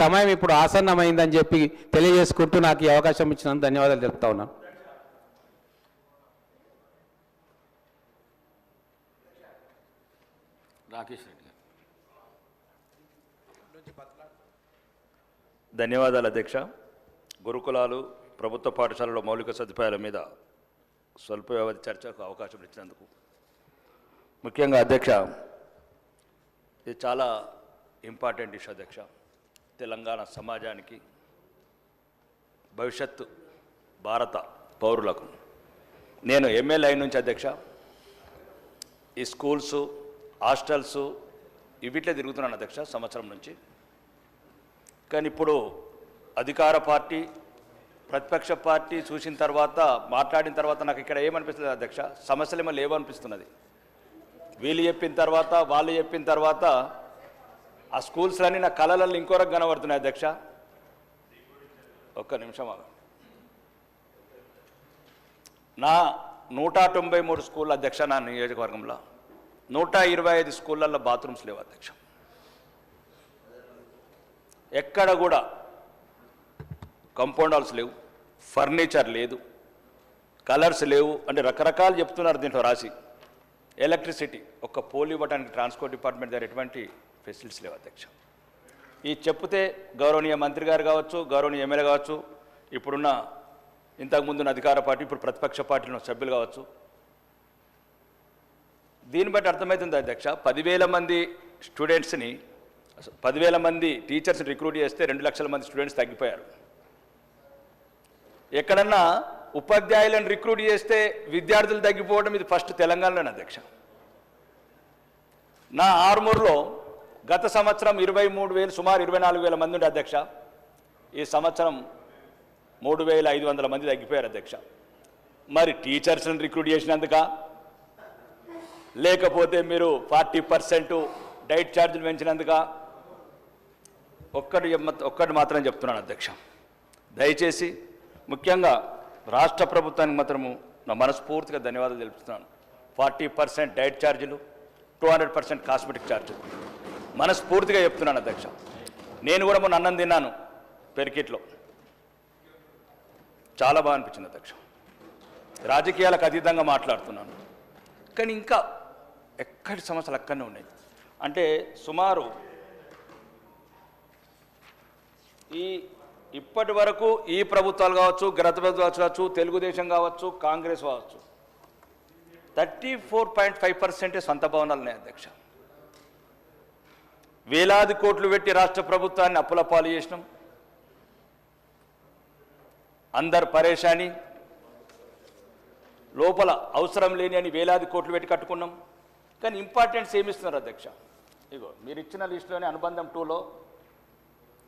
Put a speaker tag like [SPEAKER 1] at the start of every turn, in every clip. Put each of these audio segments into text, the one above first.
[SPEAKER 1] సమయం ఇప్పుడు ఆసన్నమైందని చెప్పి తెలియజేసుకుంటూ నాకు ఈ అవకాశం ఇచ్చినందుకు ధన్యవాదాలు తెలుపుతా ఉన్నాను.
[SPEAKER 2] రాకేష్ రెడ్డి గారు. ధన్యవాదాలు అధ్యక్ష. గురుకులాలు ప్రభుత్వ పాఠశాలలో మౌలిక సదుపాయాల మీద స్వల్ప వ్యవధి చర్చకు అవకాశం ఇచ్చినందుకు ముఖ్యంగా అధ్యక్ష, ఇది చాలా ఇంపార్టెంట్ ఇష్యూ అధ్యక్ష. తెలంగాణ సమాజానికి, భవిష్యత్తు భారత పౌరులకు. నేను ఎమ్మెల్యే నుంచి అధ్యక్ష ఈ స్కూల్సు, హాస్టల్సు ఇవిట్లే తిరుగుతున్నాను అధ్యక్ష సంవత్సరం నుంచి. కానీ ఇప్పుడు అధికార పార్టీ, ప్రతిపక్ష పార్టీ చూసిన తర్వాత, మాట్లాడిన తర్వాత నాకు ఇక్కడ ఏమనిపిస్తుంది అధ్యక్ష, సమస్యలేమో లేవనిపిస్తున్నది. వీళ్ళు చెప్పిన తర్వాత, వాళ్ళు చెప్పిన తర్వాత ఆ స్కూల్స్లన్నీ నా కళలలో ఇంకో రకంగా కనబడుతున్నాయి అధ్యక్ష. ఒక్క నిమిషం ఆగండి. నా 193 స్కూల్ అధ్యక్ష, నా నియోజకవర్గంలో 125 స్కూళ్ళల్లో బాత్రూమ్స్ లేవు అధ్యక్ష. ఎక్కడ కూడా కాంపౌండ్ హాల్స్ లేవు, ఫర్నిచర్ లేదు, కలర్స్ లేవు, అంటే రకరకాలు చెప్తున్నారు దీంట్లో రాసి. ఎలక్ట్రిసిటీ, ఒక్క పోల్ ఇవ్వడానికి ట్రాన్స్పోర్ట్ డిపార్ట్మెంట్ దగ్గర ఎటువంటి ఫెసిలిటీస్ లేవు అధ్యక్ష. ఈ చెప్తే గౌరవనీయ మంత్రి గారు కావచ్చు, గౌరవనీయ ఎమ్మెల్యే కావచ్చు, ఇప్పుడున్న ఇంతకుముందున్న అధికార పార్టీ, ఇప్పుడు ప్రతిపక్ష పార్టీలో సభ్యులు కావచ్చు, దీన్ని బట్టి అర్థమవుతుంది అధ్యక్ష. 10,000 మంది స్టూడెంట్స్ని, 10,000 మంది టీచర్స్ని రిక్రూట్ చేస్తే 2 లక్షల మంది స్టూడెంట్స్ తగ్గిపోయారు. ఎక్కడన్నా ఉపాధ్యాయులను రిక్రూట్ చేస్తే విద్యార్థులు తగ్గిపోవడం ఇది ఫస్ట్ తెలంగాణలోనే అధ్యక్ష. నా ఆర్మూర్లో గత సంవత్సరం 23,000, సుమారు 24,000 మంది ఉండే అధ్యక్ష. ఈ సంవత్సరం 3,500 మంది తగ్గిపోయారు అధ్యక్ష. మరి టీచర్స్ని రిక్రూట్ చేసినందుక, లేకపోతే మీరు 40% డైట్ ఛార్జీలు పెంచినందుక? ఒక్కటి మాత్రం చెప్తున్నాను అధ్యక్ష, దయచేసి ముఖ్యంగా రాష్ట్ర ప్రభుత్వానికి మాత్రము నా మనస్ఫూర్తిగా ధన్యవాదాలు తెలుపుతున్నాను. 40% డైట్ ఛార్జీలు, 200% కాస్మెటిక్ ఛార్జీలు మనస్ఫూర్తిగా చెప్తున్నాను అధ్యక్ష. నేను కూడా మొన్న అన్నం తిన్నాను పెరికిట్లో, చాలా బాగా అనిపించింది అధ్యక్ష. రాజకీయాలకు అతీతంగా మాట్లాడుతున్నాను, కానీ ఇంకా ఎక్కడి సమస్యలు అక్కడనే ఉన్నాయి. అంటే సుమారు ఇప్పటి వరకు ఈ ప్రభుత్వాలు కావచ్చు, గత ప్రభుత్వాలు కావచ్చు, తెలుగుదేశం కావచ్చు, కాంగ్రెస్ కావచ్చు, 34.5% సొంత భవనాలు ఉన్నాయి అధ్యక్ష. వేలాది కోట్లు పెట్టి రాష్ట్ర ప్రభుత్వాన్ని అప్పుల పాలు చేసినాం. అందరు పరేషాని, లోపల అవసరం లేని అని వేలాది కోట్లు పెట్టి కట్టుకున్నాం. కానీ ఇంపార్టెన్స్ ఏమిస్తున్నారు అధ్యక్ష? ఇగో మీరు ఇచ్చిన లిస్టులోనే అనుబంధం 2లో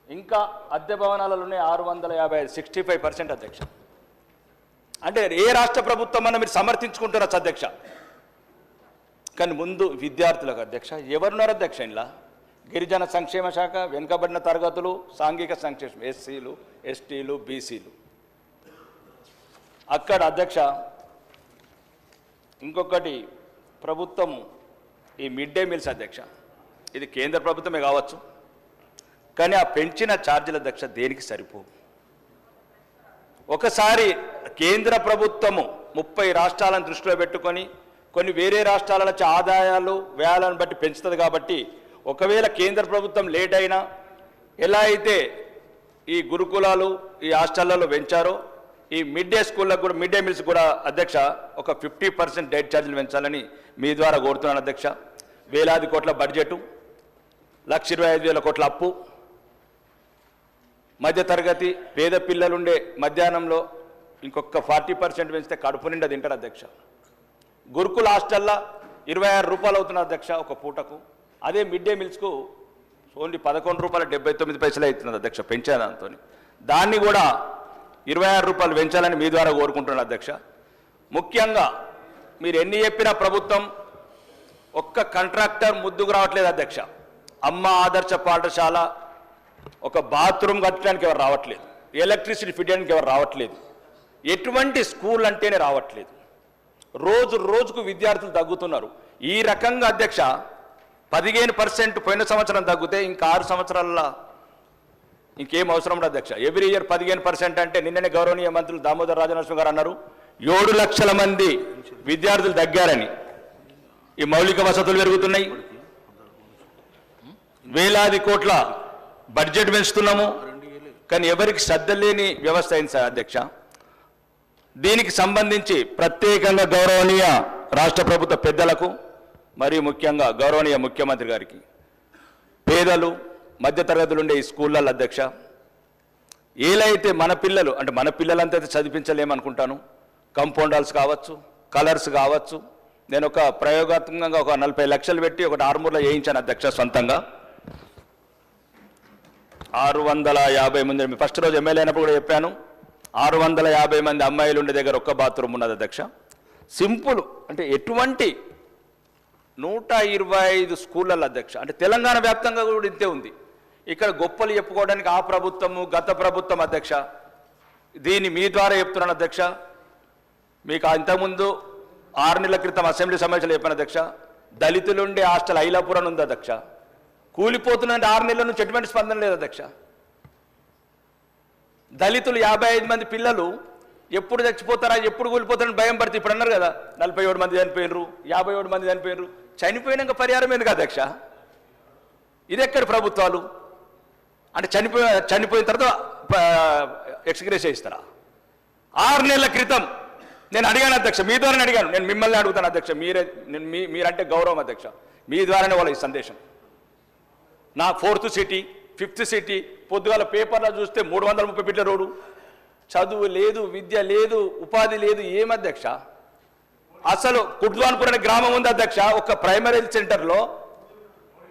[SPEAKER 2] ఇంకా అద్దె భవనాలలోనే 650, 65% అధ్యక్ష. అంటే ఏ రాష్ట్ర ప్రభుత్వం అన్న మీరు సమర్థించుకుంటున్నారు అధ్యక్ష. కానీ ముందు విద్యార్థులకు అధ్యక్ష ఎవరున్నారు అధ్యక్ష? ఇలా గిరిజన సంక్షేమ శాఖ, వెనుకబడిన తరగతులు, సాంఘిక సంక్షేమం, ఎస్సీలు, ఎస్టీలు, బీసీలు. అక్కడ అధ్యక్ష ఇంకొకటి ప్రభుత్వం ఈ మిడ్ డే మీల్స్ అధ్యక్ష, ఇది కేంద్ర ప్రభుత్వమే కావచ్చు, కానీ ఆ పెంచిన ఛార్జీల అధ్యక్ష దేనికి సరిపోవు. ఒకసారి కేంద్ర ప్రభుత్వము 30 రాష్ట్రాలను దృష్టిలో పెట్టుకొని కొన్ని వేరే రాష్ట్రాల నుంచి ఆదాయాలు, వ్యయాలను బట్టి పెంచుతుంది. కాబట్టి ఒకవేళ కేంద్ర ప్రభుత్వం లేట్ అయినా, ఎలా అయితే ఈ గురుకులాలు, ఈ హాస్టళ్లలో పెంచారో, ఈ మిడ్ డే స్కూళ్ళకు కూడా, మిడ్ డే మీల్స్ కూడా అధ్యక్ష ఒక 50% డైట్ ఛార్జీలు పెంచాలని మీ ద్వారా కోరుతున్నాను అధ్యక్ష. వేలాది కోట్ల బడ్జెటు, 1,25,000 కోట్ల అప్పు, మధ్యతరగతి పేద పిల్లలుండే మధ్యాహ్నంలో ఇంకొక 40% పెంచితే కడుపు నిండా తింటారు అధ్యక్ష. గురుకుల హాస్టల్లో 26 రూపాయలు అవుతున్నారు అధ్యక్ష ఒక పూటకు. అదే మిడ్ డే మీల్స్కు ఓన్లీ 11 రూపాయల 79 పైసలు అవుతున్నది అధ్యక్ష పెంచే దాంతో. దాన్ని కూడా 26 రూపాయలు పెంచాలని మీ ద్వారా కోరుకుంటున్నాను అధ్యక్ష. ముఖ్యంగా మీరు ఎన్ని చెప్పినా ప్రభుత్వం ఒక్క కాంట్రాక్టర్ ముద్దుకు రావట్లేదు అధ్యక్ష. అమ్మ ఆదర్శ పాఠశాల ఒక బాత్రూమ్ కట్టడానికి ఎవరు రావట్లేదు, ఎలక్ట్రిసిటీ ఫిట్ చేయడానికి ఎవరు రావట్లేదు, ఎటువంటి స్కూల్ అంటేనే రావట్లేదు. రోజు రోజుకు విద్యార్థులు తగ్గుతున్నారు. ఈ రకంగా అధ్యక్ష 15% పోయిన సంవత్సరం తగ్గితే ఇంకా 6 సంవత్సరాల ఇంకేం అవసరం లేదు అధ్యక్ష. ఎవ్రీ ఇయర్ 15% అంటే నిన్ననే గౌరవనీయ మంత్రులు దామోదర్ రాజనరసింహ గారు అన్నారు 7 లక్షల మంది విద్యార్థులు తగ్గారని. ఈ మౌలిక వసతులు పెరుగుతున్నాయి, వేలాది కోట్ల బడ్జెట్ పెంచుతున్నాము, కానీ ఎవరికి శ్రద్ధ లేని వ్యవస్థ అయింది సార్ అధ్యక్ష. దీనికి సంబంధించి ప్రత్యేకంగా గౌరవనీయ రాష్ట్ర ప్రభుత్వ పెద్దలకు మరియు ముఖ్యంగా గౌరవనీయ ముఖ్యమంత్రి గారికి, పేదలు మధ్యతరగతులు ఉండే ఈ స్కూళ్ళల్లో అధ్యక్ష ఏలైతే మన పిల్లలు అంటే మన పిల్లలంతా చదివించలేమనుకుంటాను, కంపౌండ్ హాల్స్ కావచ్చు, కలర్స్ కావచ్చు. నేను ఒక ప్రయోగాత్మకంగా ఒక 40 లక్షలు పెట్టి ఒకటి ఆర్మూర్లో వేయించాను అధ్యక్ష సొంతంగా. 650 మంది, ఫస్ట్ రోజు ఎమ్మెల్యే అయినప్పుడు కూడా చెప్పాను, 650 మంది అమ్మాయిలు ఉండే దగ్గర ఒక్క బాత్రూమ్ ఉన్నది అధ్యక్ష. సింపుల్ అంటే ఎటువంటి 125 స్కూళ్ళల్లో అధ్యక్ష, అంటే తెలంగాణ వ్యాప్తంగా కూడా ఇంతే ఉంది. ఇక్కడ గొప్పలు చెప్పుకోవడానికి ఆ ప్రభుత్వము గత ప్రభుత్వం అధ్యక్ష. దీన్ని మీ ద్వారా చెప్తున్నాను అధ్యక్ష. మీకు ఇంతకుముందు 6 నెలల క్రితం అసెంబ్లీ సమావేశంలో చెప్పాను అధ్యక్ష, దళితులుండే హాస్టల్ ఐలాపురం ఉంది అధ్యక్ష. కూలిపోతున్నది 6 నెలల నుంచి ఎటువంటి స్పందన లేదు అధ్యక్ష. దళితులు 55 మంది పిల్లలు ఎప్పుడు చచ్చిపోతారా ఎప్పుడు కూలిపోతారని భయం పడితే ఇప్పుడు అన్నారు కదా 47 మంది చనిపోయినరు, 57 మంది చనిపోయినరు. చనిపోయినాక పరిహారం ఎందుకు అధ్యక్ష? ఇది ఎక్కడి ప్రభుత్వాలు? అంటే చనిపోయిన తర్వాత ఎక్స్గ్రేస్ చేయిస్తారా? 6 నెలల క్రితం నేను అడిగాను అధ్యక్ష, మీ ద్వారానే అడిగాను. నేను మిమ్మల్ని అడుగుతాను అధ్యక్ష, మీరంటే గౌరవం అధ్యక్ష, మీ ద్వారానే వాళ్ళ ఈ సందేశం. నా 4th సిటీ 5th సిటీ పొద్దుగాల పేపర్లో చూస్తే 330 ఫీట్ల రోడ్డు, చదువు లేదు, విద్య లేదు, ఉపాధి లేదు. ఏమధ్యక్ష? అసలు కుడ్వాన్పూర్ అనే గ్రామం ఉంది అధ్యక్ష, ఒక ప్రైమరీ హెల్త్ సెంటర్లో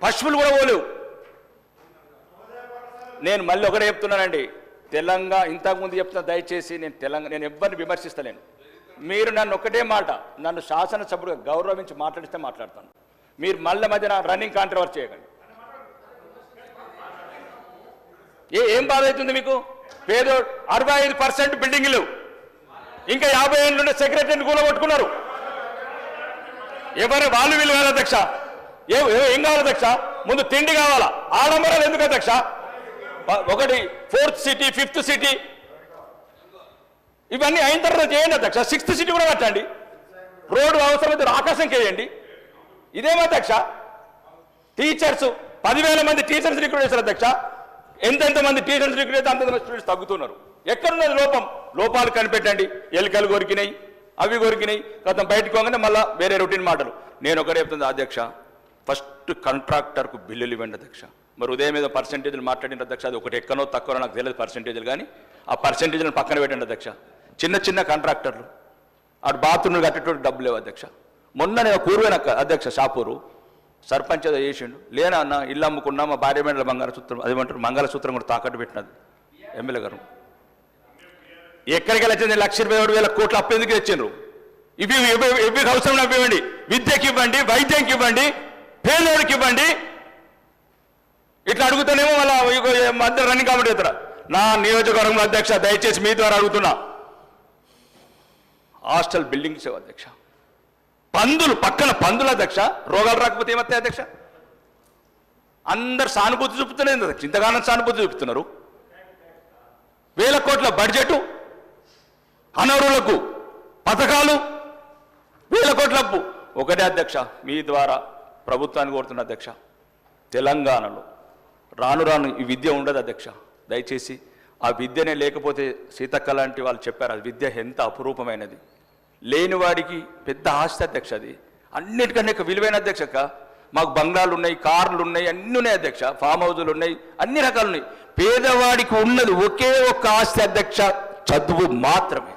[SPEAKER 2] పశువులు కూడా పోలేవు. నేను మళ్ళీ ఒకటే చెప్తున్నానండి, తెలంగాణ ఇంతకుముందు చెప్తున్నా, దయచేసి నేను ఎవ్వరిని విమర్శిస్తలేను. మీరు నన్ను ఒకటే మాట, నన్ను శాసనసభ్యుడిగా గౌరవించి మాట్లాడిస్తే మాట్లాడతాను. మీరు మళ్ళీ మధ్య రన్నింగ్ కాంట్రవర్సీ చేయకండి. ఏం బాధ అవుతుంది మీకు? పేదో 65% బిల్డింగ్లు, ఇంకా 50 ఏళ్ళు ఉండే సెక్రటరీని కూలగొట్టుకున్నారు. ఎవరు వాళ్ళు వీళ్ళు కాదు అధ్యక్ష. ఏం కావాలి అధ్యక్ష? ముందు తిండి కావాలా? ఆడంబరాలు ఎందుకు అధ్యక్ష? ఒకటి 4th సిటీ 5th సిటీ ఇవన్నీ అయిన తర్వాత చేయండి అధ్యక్ష. 6th సిటీ కూడా కట్టండి, రోడ్డు అవసరమైతే ఆకాశంకి వేయండి. ఇదేమో అధ్యక్ష? టీచర్స్ 10,000 మంది టీచర్స్ రిక్రూట్ చేశారు అధ్యక్ష. ఎంతెంత మంది టీచర్స్ రిక్రూట్ అయితే అంత స్టూడెంట్స్ తగ్గుతున్నారు. ఎక్కడున్నది లోపం? లోపాలు కనిపెట్టండి. ఎలుకలు కొరికినాయి, అవి కొరికినాయి, గతం బయటకు పోగానే మళ్ళీ వేరే రొటీన్ మాటలు. నేను ఒకటే చెప్తుంది అధ్యక్ష, ఫస్ట్ కాంట్రాక్టర్కు బిల్లులు ఇవ్వండి అధ్యక్ష. మరి ఉదయం మీద పర్సెంటేజ్లు మాట్లాడిన అధ్యక్ష, అది ఒకటి ఎక్కనో తక్కువ నాకు తెలియదు పర్సెంటేజ్లు, కానీ ఆ పర్సెంటేజ్లను పక్కన పెట్టండి అధ్యక్ష. చిన్న చిన్న కాంట్రాక్టర్లు అటు బాత్రూమ్లు కట్టేటోటి డబ్బు లేవు అధ్యక్ష. మొన్న నేను కూరువైన అధ్యక్ష షాపూరు సర్పంచ్ ఏదో చేసిండు, లేనా అన్న ఇల్లు అమ్ముకున్నా మా భార్య మేడల మంగళసూత్రం, అదేమంటారు మంగళసూత్రం కూడా తాకట్టు పెట్టినది ఎమ్మెల్యే గారు. ఎక్కడికి వెళ్ళి 1,27,000 కోట్ల అప్పు ఎందుకు తెచ్చిండ్రు? ఇవి అవసరం ఇవ్వండి, విద్యకి ఇవ్వండి, వైద్యంకి ఇవ్వండి, పేదోడికి ఇవ్వండి. ఇట్లా అడుగుతానేమో మళ్ళీ మధ్య రన్నింగ్ కామెంట్ అవుతారా? నా నియోజకవర్గంలో అధ్యక్ష దయచేసి మీ ద్వారా అడుగుతున్నా, హాస్టల్ బిల్డింగ్స్ అధ్యక్ష, పందులు పక్కన పందుల అధ్యక్ష, రోగాలు రాకపోతే ఏమవుతాయి అధ్యక్ష? అందరు సానుభూతి చూపుతున్నారు అధ్యక్ష, ఇంతగానో సానుభూతి చూపుతున్నారు. 1,000 కోట్ల బడ్జెట్, అనర్హులకు పథకాలు, 1,000 కోట్ల అప్పు. ఒకటే అధ్యక్ష, మీ ద్వారా ప్రభుత్వాన్ని కోరుతున్న అధ్యక్ష, తెలంగాణలో రాను రాను ఈ విద్య ఉండదు అధ్యక్ష. దయచేసి ఆ విద్యనే లేకపోతే సీతక్క లాంటి వాళ్ళు చెప్పారు, ఆ విద్య ఎంత అపురూపమైనది, లేనివాడికి పెద్ద ఆస్తి అధ్యక్ష. అది అన్నిటికన్నా విలువైన అధ్యక్షక. మాకు బంగ్లాలు ఉన్నాయి, కార్లు ఉన్నాయి, అన్నీ ఉన్నాయి అధ్యక్ష, ఫామ్ హౌజులు ఉన్నాయి, అన్ని రకాలు ఉన్నాయి. పేదవాడికి ఉన్నది ఒకే ఒక్క ఆస్తి అధ్యక్ష, చదువు మాత్రమే.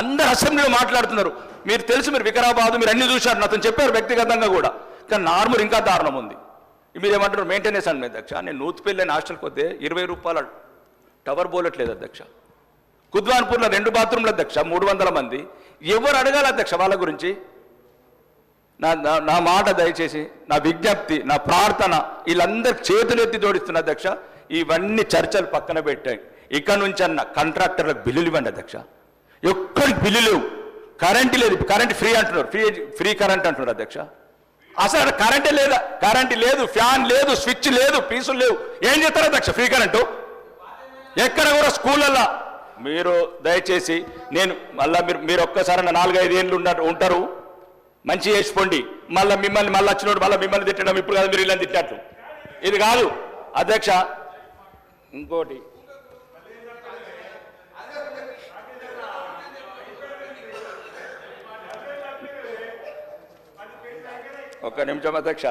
[SPEAKER 2] అందరు అసెంబ్లీలో మాట్లాడుతున్నారు, మీరు తెలుసు, మీరు వికారాబాద్ మీరు అన్ని చూశారు, నాతో చెప్పారు వ్యక్తిగతంగా కూడా. కానీ నార్మల్ ఇంకా దారుణం ఉంది. మీరు ఏమంటారు మెయింటెనెన్స్ అని అధ్యక్ష. నేను నూతిపల్లి అని హాస్టల్కి వస్తే 20 రూపాయల టవర్ బోలట్లేదు అధ్యక్ష. కుద్వాన్పూర్లో 2 బాత్రూమ్ల అధ్యక్ష, 300 మంది. ఎవరు అడగాలి అధ్యక్ష వాళ్ళ గురించి? నా మాట దయచేసి, నా విజ్ఞప్తి, నా ప్రార్థన, వీళ్ళందరికి చేతులు ఎత్తి జోడిస్తున్న అధ్యక్ష. ఇవన్నీ చర్చలు పక్కన పెట్టాయి. ఇక్కడ నుంచి అన్న కాంట్రాక్టర్లకు బిల్లులు ఇవ్వండి అధ్యక్ష. ఎక్కడికి బిల్లు లేవు, కరెంట్ లేదు, కరెంట్ ఫ్రీ అంటున్నారు, ఫ్రీ కరెంట్ అంటున్నారు అధ్యక్ష. అసలు కరెంటే లేదా? కరెంట్ లేదు, ఫ్యాన్ లేదు, స్విచ్ లేదు, పీసులు లేవు. ఏం చేస్తారు అధ్యక్ష? ఫ్రీ కరెంటు ఎక్కడ కూడా స్కూళ్ళల్లో మీరు దయచేసి నేను మళ్ళీ మీరు ఒక్కసారి 4-5 ఏళ్ళు ఉంటారు మంచి చేసుకోండి, మళ్ళీ మిమ్మల్ని మళ్ళీ వచ్చినోడు మళ్ళీ మిమ్మల్ని తిట్టడం ఇప్పుడు కాదు మీరు ఇలా తిట్టినట్లు ఇది కాదు అధ్యక్ష. ఇంకోటి ఒక్క నిమిషం అధ్యక్ష,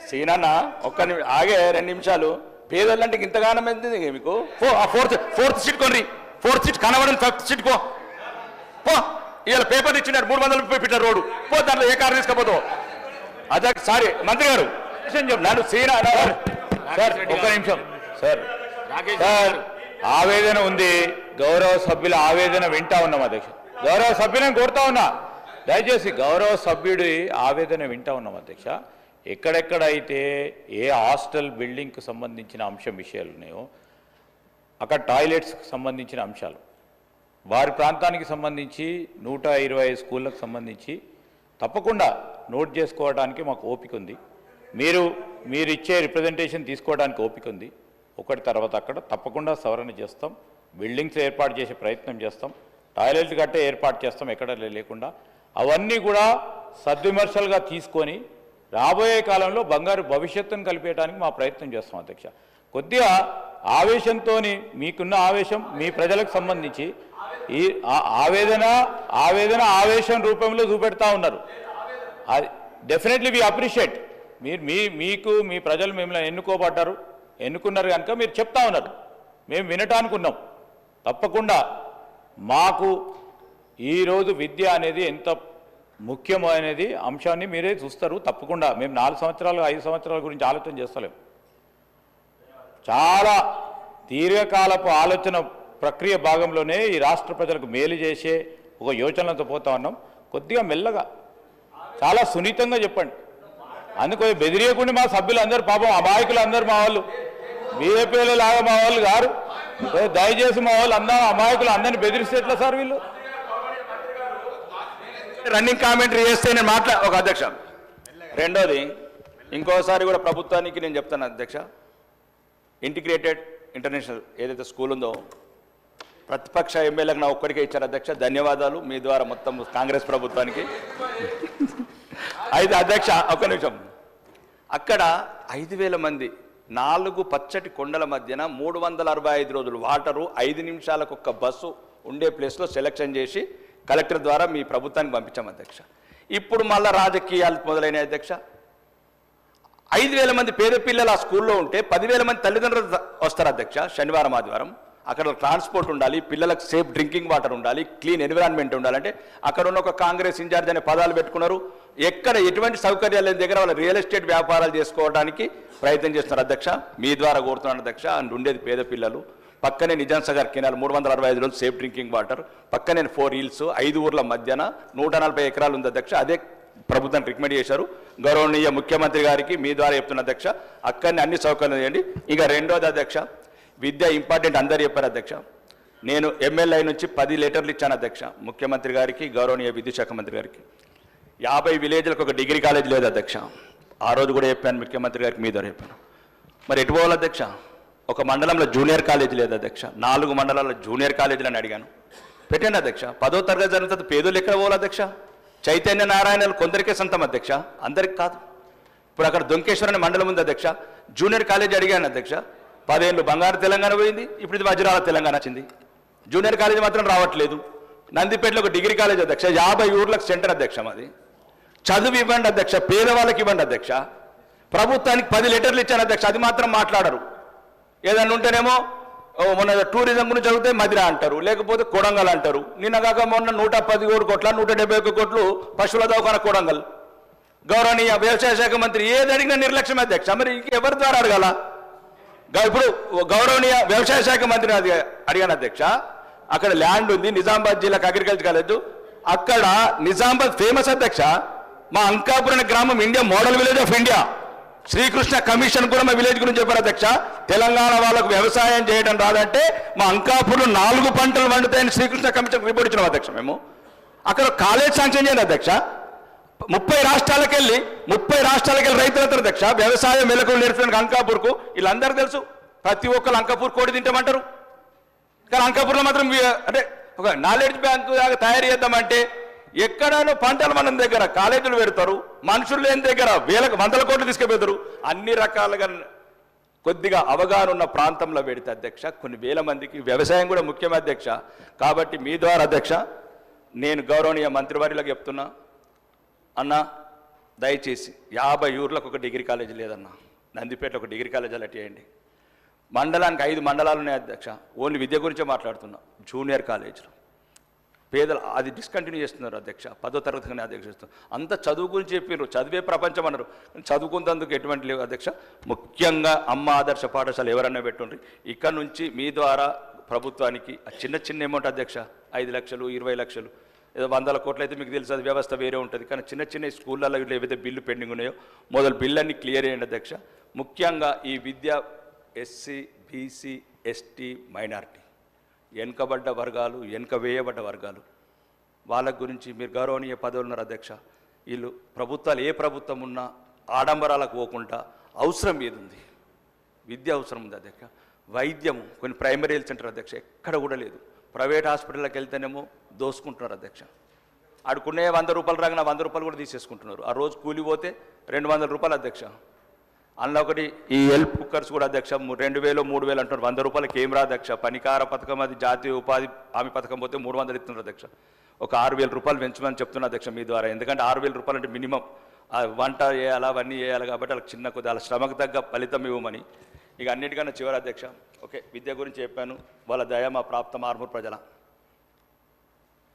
[SPEAKER 2] సీనన్న ఒక్క ఆగే 2 నిమిషాలు. పేదోళ్ళంటే ఇంతగానం ఎందుకు మీకు? ఫోర్త్ సీట్ కొనరి, 4th సీట్ కనబడని 5th సీట్ పో. ఇవాళ పేపర్ ఇచ్చినారు 330 పెట్టారు రోడ్డు పో, దాంట్లో ఏ కారు తీసుకపోతావు అధ్యక్ష. సారీ మంత్రి గారు నన్ను సీనా సార్ ఒక్క నిమిషం సార్. ఆవేదన ఉంది, గౌరవ సభ్యుల ఆవేదన వింటా ఉన్నాం అధ్యక్ష. గౌరవ సభ్యులను కోరుతా ఉన్నా, దయచేసి గౌరవ సభ్యుడి ఆవేదన వింటా ఉన్నాం అధ్యక్ష. ఎక్కడెక్కడైతే ఏ హాస్టల్ బిల్డింగ్కి సంబంధించిన విషయాలు ఉన్నాయో అక్కడ టాయిలెట్స్కి సంబంధించిన అంశాలు, వారి ప్రాంతానికి సంబంధించి 125 స్కూళ్ళకు సంబంధించి తప్పకుండా నోట్ చేసుకోవడానికి మాకు ఓపిక ఉంది. మీరు ఇచ్చే రిప్రజెంటేషన్ తీసుకోవడానికి ఓపిక ఉంది. ఒకటి తర్వాత అక్కడ తప్పకుండా సవరణ చేస్తాం, బిల్డింగ్స్ ఏర్పాటు చేసే ప్రయత్నం చేస్తాం, టాయిలెట్లు కట్టే ఏర్పాటు చేస్తాం ఎక్కడ లేకుండా. అవన్నీ కూడా సద్విమర్శలుగా తీసుకొని రాబోయే కాలంలో బంగారు భవిష్యత్తును కలిపేయడానికి మా ప్రయత్నం చేస్తాం అధ్యక్ష. కొద్దిగా ఆవేశంతో మీకున్న ఆవేశం మీ ప్రజలకు సంబంధించి ఈ ఆవేశం రూపంలో చూపెడతా ఉన్నారు. అది డెఫినెట్లీ వి అప్రిషియేట్. మీకు మీ ప్రజలు మిమ్మల్ని ఎన్నుకున్నారు కనుక మీరు చెప్తా ఉన్నారు, మేము వినటానికి ఉన్నాం. తప్పకుండా మాకు ఈరోజు విద్య అనేది ఎంత ముఖ్యమైనది అంశాన్ని మీరే చూస్తారు. తప్పకుండా మేము 4 సంవత్సరాలు 5 సంవత్సరాల గురించి ఆలోచన చేస్తలేము. చాలా దీర్ఘకాలపు ఆలోచన ప్రక్రియ భాగంలోనే ఈ రాష్ట్ర ప్రజలకు మేలు చేసే ఒక యోచనలతో పోతా ఉన్నాం. కొద్దిగా మెల్లగా చాలా సున్నితంగా చెప్పండి. అందుకో బెదిరియకుండా మా సభ్యులు అందరూ పాపం అమాయకులు అందరూ మా వాళ్ళు బీజేపీలో లాగా మా వాళ్ళు గారు, దయచేసి మా వాళ్ళు అందరూ అమాయకులు అందరినీ బెదిరిస్తే ఎట్లా సార్? వీళ్ళు రన్నింగ్ కామెంటరీ చేస్తే నేను ఒక అధ్యక్ష. రెండోది ఇంకోసారి కూడా ప్రభుత్వానికి నేను చెప్తాను అధ్యక్ష, ఇంటిగ్రేటెడ్ ఇంటర్నేషనల్ ఏదైతే స్కూల్ ఉందో ప్రతిపక్ష ఎమ్మెల్యేలకు నా ఒక్కడికే ఇచ్చారు అధ్యక్ష. ధన్యవాదాలు మీ ద్వారా మొత్తం కాంగ్రెస్ ప్రభుత్వానికి. అయితే అధ్యక్ష ఒక్క నిమిషం, అక్కడ 5,000 మంది 4 పచ్చటి కొండల మధ్యన 365 రోజులు వాటరు 5 నిమిషాలకు ఒక్క బస్సు ఉండే ప్లేస్లో సెలెక్షన్ చేసి కలెక్టర్ ద్వారా మీ ప్రభుత్వానికి పంపించాం అధ్యక్ష. ఇప్పుడు మళ్ళీ రాజకీయాలు మొదలైన అధ్యక్ష. 5,000 మంది పేద పిల్లలు ఆ స్కూల్లో ఉంటే 10,000 మంది తల్లిదండ్రులు వస్తారు అధ్యక్ష. శనివారం ఆదివారం అక్కడ ట్రాన్స్పోర్ట్ ఉండాలి, పిల్లలకు సేఫ్ డ్రింకింగ్ వాటర్ ఉండాలి, క్లీన్ ఎన్విరాన్మెంట్ ఉండాలంటే అక్కడ ఉన్న ఒక కాంగ్రెస్ ఇన్ఛార్జ్ అనే పదాలు పెట్టుకున్నారు. ఎక్కడ ఎటువంటి సౌకర్యాలు లేని దగ్గర వాళ్ళ రియల్ ఎస్టేట్ వ్యాపారాలు చేసుకోవడానికి ప్రయత్నం చేస్తున్నారు అధ్యక్ష. మీ ద్వారా కోరుతున్నాను అధ్యక్ష. అండ్ ఉండేది పేద పిల్లలు. పక్కనే నిజాం సాగర్ కెనాల్ 365 రోజులు సేఫ్ డ్రింకింగ్ వాటర్, పక్కనే 4 హిల్స్ 5 ఊర్ల మధ్యన 140 ఎకరాలు ఉంది అధ్యక్ష. అదే ప్రభుత్వానికి రికమెండ్ చేశారు. గౌరవనీయ ముఖ్యమంత్రి గారికి మీ ద్వారా చెప్తున్న అధ్యక్ష, అక్కడనే అన్ని సౌకర్యాలు చేయండి. ఇక రెండోది అధ్యక్ష, విద్య ఇంపార్టెంట్ అందరు చెప్పారు అధ్యక్ష. నేను ఎమ్మెల్యే నుంచి 10 లెటర్లు ఇచ్చాను అధ్యక్ష ముఖ్యమంత్రి గారికి, గౌరవనీయ విద్యుత్ శాఖ మంత్రి గారికి. 50 విలేజ్లకు ఒక డిగ్రీ కాలేజ్ లేదు అధ్యక్ష. ఆ రోజు కూడా చెప్పాను ముఖ్యమంత్రి గారికి, మీ ద్వారా చెప్పాను. మరి ఎటు పోవాలి అధ్యక్ష? ఒక మండలంలో జూనియర్ కాలేజ్ లేదు అధ్యక్ష. 4 మండలాల్లో జూనియర్ కాలేజీలని అడిగాను, పెట్టండి అధ్యక్ష. 10వ తరగతి జరుగుతుంది, పేదోళ్ళు ఎక్కడ పోవాలి అధ్యక్ష? చైతన్య నారాయణలు కొందరికే సొంతం అధ్యక్ష, అందరికి కాదు. ఇప్పుడు అక్కడ దొంకేశ్వర్ అనే మండలం ఉంది అధ్యక్ష. జూనియర్ కాలేజ్ అడిగాను అధ్యక్ష. 10 ఏళ్ళు బంగారు తెలంగాణ పోయింది, ఇప్పుడు ఇది వజ్రాల తెలంగాణ వచ్చింది. జూనియర్ కాలేజ్ మాత్రం రావట్లేదు. నందిపేటలో ఒక డిగ్రీ కాలేజ్ అధ్యక్ష, 50 ఊర్లకు సెంటర్ అధ్యక్ష. మాది చదువు ఇవ్వండి అధ్యక్ష, పేదవాళ్ళకి ఇవ్వండి అధ్యక్ష. ప్రభుత్వానికి 10 లెటర్లు ఇచ్చాను అధ్యక్ష, అది మాత్రం మాట్లాడరు. ఏదన్నా ఉంటేనేమో మొన్న టూరిజం గురించి చదివితే మదిరా అంటారు, లేకపోతే కొడంగల్ అంటారు. నిన్నగాక మొన్న 117 కోట్ల 171 కోట్లు పశువుల దవాఖాన కొడంగల్. గౌరవనీయ వ్యవసాయ శాఖ మంత్రి ఏది అడిగినా నిర్లక్ష్యం అధ్యక్ష. మరి ఎవరి ద్వారా అడగాల? ఇప్పుడు గౌరవనీయ వ్యవసాయ శాఖ మంత్రిని అడిగాను అధ్యక్ష. అక్కడ ల్యాండ్ ఉంది, నిజామాబాద్ జిల్లాకు అగ్రికల్చర్ కాలేజ్. అక్కడ నిజామాబాద్ ఫేమస్ అధ్యక్ష. మా అంకాపురం గ్రామం India model village of India. Srikrishna commission కూడా మా విలేజ్ గురించి చెప్పారు అధ్యక్ష. తెలంగాణ వాళ్ళకు వ్యవసాయం చేయడం రాదంటే మా అంకాపురం 4 పంటలు వండుతాయని శ్రీకృష్ణ కమిషన్ రిపోర్ట్ ఇచ్చినాం అధ్యక్ష. మేము అక్కడ కాలేజ్ శాంక్షన్ చేయండి అధ్యక్ష. 30 రాష్ట్రాలకు వెళ్ళి రైతులతో అధ్యక్ష వ్యవసాయం మెలకువలు నేర్పడానికి అంకాపూర్కు వీళ్ళందరూ తెలుసు. ప్రతి ఒక్కరు అంకపూర్ కోడి తింటామంటారు, కానీ అంకపూర్లో మాత్రం అంటే ఒక నాలెడ్జ్ బ్యాంకు తయారు చేద్దామంటే ఎక్కడైనా పంటలు మన దగ్గర కాలేజీలు పెడతారు, మనుషులు లేని దగ్గర వందల కోట్లు తీసుకుపోతారు. అన్ని రకాలుగా కొద్దిగా అవగాహన ఉన్న ప్రాంతంలో పెడితే అధ్యక్ష కొన్ని వేల మందికి వ్యవసాయం కూడా ముఖ్యమే అధ్యక్ష. కాబట్టి మీ ద్వారా అధ్యక్ష నేను గౌరవనీయ మంత్రివర్యులకు చెప్తున్నా, అన్న దయచేసి 50 ఊర్లకు ఒక డిగ్రీ కాలేజీ లేదన్నా, నందిపేటలో ఒక డిగ్రీ కాలేజీ అలా చేయండి. మండలానికి 5 మండలాలు ఉన్నాయి అధ్యక్ష. ఓన్లీ విద్య గురించే మాట్లాడుతున్నా. జూనియర్ కాలేజీలు పేదలు అది డిస్కంటిన్యూ చేస్తున్నారు అధ్యక్ష. 10వ తరగతిగానే అధ్యక్ష చేస్తున్నారు. అంత చదువు గురించి చెప్పారు, చదివే ప్రపంచం అన్నారు, చదువుకున్నందుకు ఎటువంటి లేవు అధ్యక్ష. ముఖ్యంగా అమ్మ ఆదర్శ పాఠశాల ఎవరన్నా పెట్టుండ్రి. ఇక్కడ నుంచి మీ ద్వారా ప్రభుత్వానికి చిన్న చిన్న అమౌంట్ అధ్యక్ష, 5 లక్షలు 20 లక్షలు ఏదో 100 కోట్లు అయితే మీకు తెలుసు, అది వ్యవస్థ వేరే ఉంటుంది. కానీ చిన్న చిన్న స్కూళ్ళల్లో ఇట్లా ఏవైతే బిల్లు పెండింగ్ ఉన్నాయో మొదలు బిల్లన్నీ క్లియర్ చేయండి అధ్యక్ష. ముఖ్యంగా ఈ విద్య ఎస్సీ బీసీ ఎస్టీ మైనారిటీ వెనుకబడ్డ వర్గాలు, వెనుక వేయబడ్డ వర్గాలు, వాళ్ళ గురించి మీరు గౌరవనీయ పదవులు ఉన్నారు అధ్యక్ష. వీళ్ళు ప్రభుత్వాలు ఏ ప్రభుత్వం ఉన్నా ఆడంబరాలకు పోకుండా అవసరం ఏది ఉంది, విద్య అవసరం ఉంది అధ్యక్ష. వైద్యము కొన్ని ప్రైమరీ హెల్త్ సెంటర్ అధ్యక్ష ఎక్కడ కూడా లేదు. ప్రైవేట్ హాస్పిటల్కి వెళ్తేనేమో దోసుకుంటున్నారు అధ్యక్ష. ఆడుకునే 100 రూపాయలు రాగానే 100 రూపాయలు కూడా తీసేసుకుంటున్నారు. ఆ రోజు కూలి పోతే 200 రూపాయలు అధ్యక్ష. అందులో ఒకటి ఈ హెల్ప్ కుక్కర్స్ కూడా అధ్యక్ష 2000 3000 అంటున్నారు. 100 రూపాయలకి ఏం రా అధ్యక్ష. పనికార పథకం అది జాతీయ ఉపాధి హామీ పథకం పోతే 300 ఇస్తున్నారు అధ్యక్ష. ఒక 6000 రూపాయలు పెంచమని చెప్తున్నా అధ్యక్ష మీ ద్వారా. ఎందుకంటే 6000 రూపాయలు అంటే మినిమం వంట చేయాలా అవన్నీ చేయాలి కాబట్టి వాళ్ళకి చిన్న కొద్ది వాళ్ళ శ్రమకు తగ్గ ఫలితం ఇవ్వమని. ఇక అన్నిటికన్నా చివరి అధ్యక్ష ఓకే విద్య గురించి చెప్పాను. వాళ్ళ దయ మా ప్రాప్తం ఆర్మూర్ ప్రజల.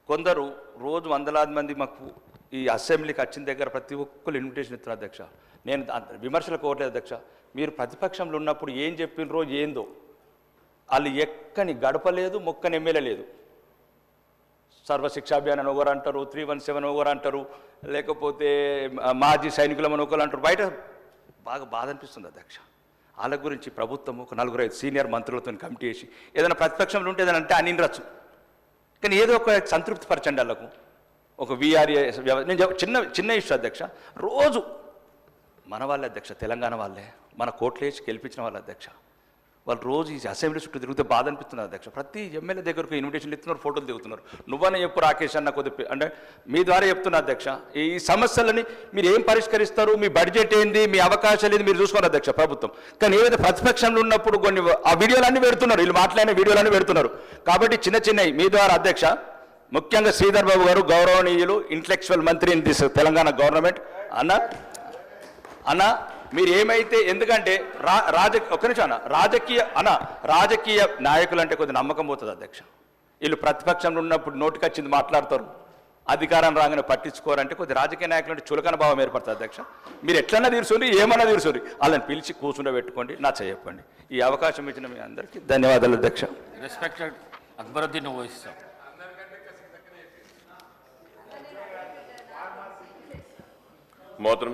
[SPEAKER 2] కొందరు రోజు వందలాది మంది మాకు ఈ అసెంబ్లీకి వచ్చిన దగ్గర ప్రతి ఒక్కరు ఇన్విటేషన్ ఇస్తున్నారు అధ్యక్ష. నేను విమర్శలు కోరలేదు అధ్యక్ష. మీరు ప్రతిపక్షంలో ఉన్నప్పుడు ఏం చెప్పినరో ఏందో వాళ్ళు ఎక్కని గడపలేదు, మొక్కని ఎమ్మెల్యే లేదు. సర్వశిక్ష అభియాన్ ఒకరు అంటారు, 317 ఒకరు అంటారు, లేకపోతే మాజీ సైనికులమని ఒకరు అంటారు. బయట బాగా బాధ అనిపిస్తుంది అధ్యక్ష. వాళ్ళ గురించి ప్రభుత్వం ఒక 4-5 సీనియర్ మంత్రులతో కమిటీ వేసి ఏదైనా ప్రతిపక్షంలో ఉంటే ఏదైనా అంటే అనిండొచ్చు, కానీ ఏదో ఒక సంతృప్తి పరచండి వాళ్ళకు. ఒక విఆర్ఏ నేను చిన్న ఇష్యూ అధ్యక్ష. రోజు మన వాళ్ళే అధ్యక్ష, తెలంగాణ వాళ్ళే మన కోట్లేసి గెలిపించిన వాళ్ళ అధ్యక్ష. వాళ్ళు రోజు ఈ అసెంబ్లీ చుట్టూ తిరిగితే బాధ అనిపిస్తున్నారు అధ్యక్ష. ప్రతి ఎమ్మెల్యే దగ్గరకు ఇన్విటేషన్లు ఇస్తున్నారు, ఫోటోలు దిగుతున్నారు. నువ్వనే చెప్పు రాకేష్ అన్న కొద్ది అంటే మీ ద్వారా చెప్తున్నా అధ్యక్ష. ఈ సమస్యలని మీరు ఏం పరిష్కరిస్తారు, మీ బడ్జెట్ ఏంది, మీ అవకాశాలు ఏంది మీరు చూసుకోండి అధ్యక్ష ప్రభుత్వం. కానీ ఏదైతే ప్రతిపక్షంలో ఉన్నప్పుడు కొన్ని ఆ వీడియోలన్నీ పెడుతున్నారు, వీళ్ళు మాట్లాడిన వీడియోలన్నీ పెడుతున్నారు. కాబట్టి చిన్నవి మీ ద్వారా అధ్యక్ష. ముఖ్యంగా శ్రీధర్ బాబు గారు గౌరవనీయులు, ఇంటలెక్చువల్ మంత్రి ఇన్ దిస్ తెలంగాణ గవర్నమెంట్ అన్న మీరు ఏమైతే ఎందుకంటే రాజకీయ నాయకులు అంటే కొద్ది నమ్మకం పోతుంది అధ్యక్ష. వీళ్ళు ప్రతిపక్షంలో ఉన్నప్పుడు నోటికొచ్చింది మాట్లాడతారు, అధికారం రాగానే పట్టించుకోరంటే కొద్ది రాజకీయ నాయకులు అంటే చులకన భావం ఏర్పడుతుంది అధ్యక్ష. మీరు ఎట్లన్నా తీర్చుని ఏమన్నా తీర్చుని వాళ్ళని పిలిచి కూర్చుండబెట్టుకోండి, నా చెప్పండి. ఈ అవకాశం ఇచ్చిన మీ అందరికీ ధన్యవాదాలు అధ్యక్ష.
[SPEAKER 3] Respected Akbaruddin Owaisi sir.
[SPEAKER 4] मोहतरम